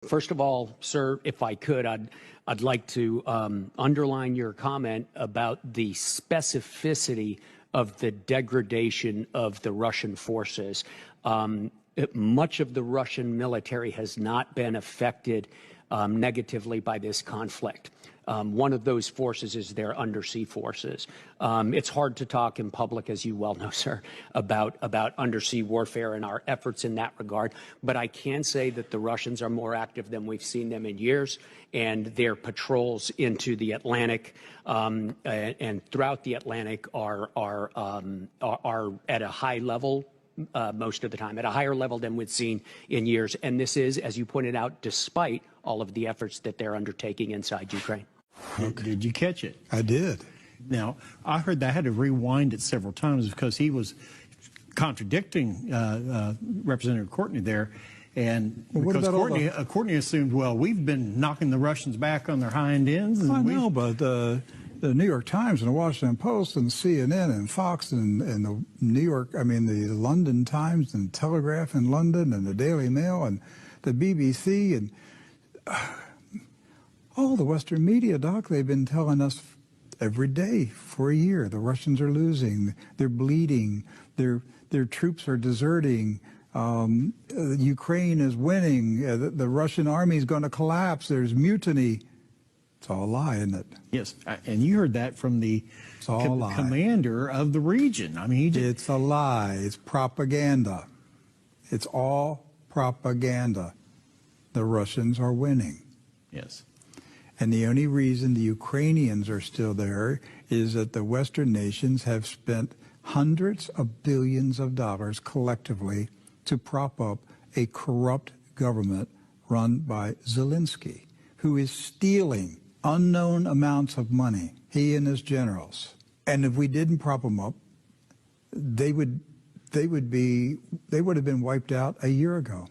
First of all, sir, if I could, I'd like to underline your comment about the specificity of the degradation of the Russian forces. Much of the Russian military has not been affected negatively by this conflict. One of those forces is their undersea forces. It's hard to talk in public, as you well know, sir, about undersea warfare and our efforts in that regard. But I can say that the Russians are more active than we've seen them in years, and their patrols into the Atlantic and throughout the Atlantic are at a high level. Most of the time, at a higher level than we've seen in years. And this is, as you pointed out, despite all of the efforts that they're undertaking inside Ukraine. Okay. Did you catch it? I did. Now, I heard that I had to rewind it several times because he was contradicting Representative Courtney there. And because Courtney assumed, well, we've been knocking the Russians back on their hind ends. And I know, but the New York Times and the Washington Post and CNN and Fox and the the London Times and Telegraph in London and the Daily Mail and the BBC and all the Western media, Doc, they've been telling us every day for a year the Russians are losing, they're bleeding, their troops are deserting, Ukraine is winning, the Russian army is going to collapse, there's mutiny. It's all a lie, isn't it? Yes, and you heard that from the commander of the region. I mean, it's a lie. It's propaganda. It's all propaganda. The Russians are winning. Yes. And the only reason the Ukrainians are still there is that the Western nations have spent hundreds of billions of dollars collectively to prop up a corrupt government run by Zelensky, who is stealing unknown amounts of money, he and his generals. And if we didn't prop them up, they would have been wiped out a year ago.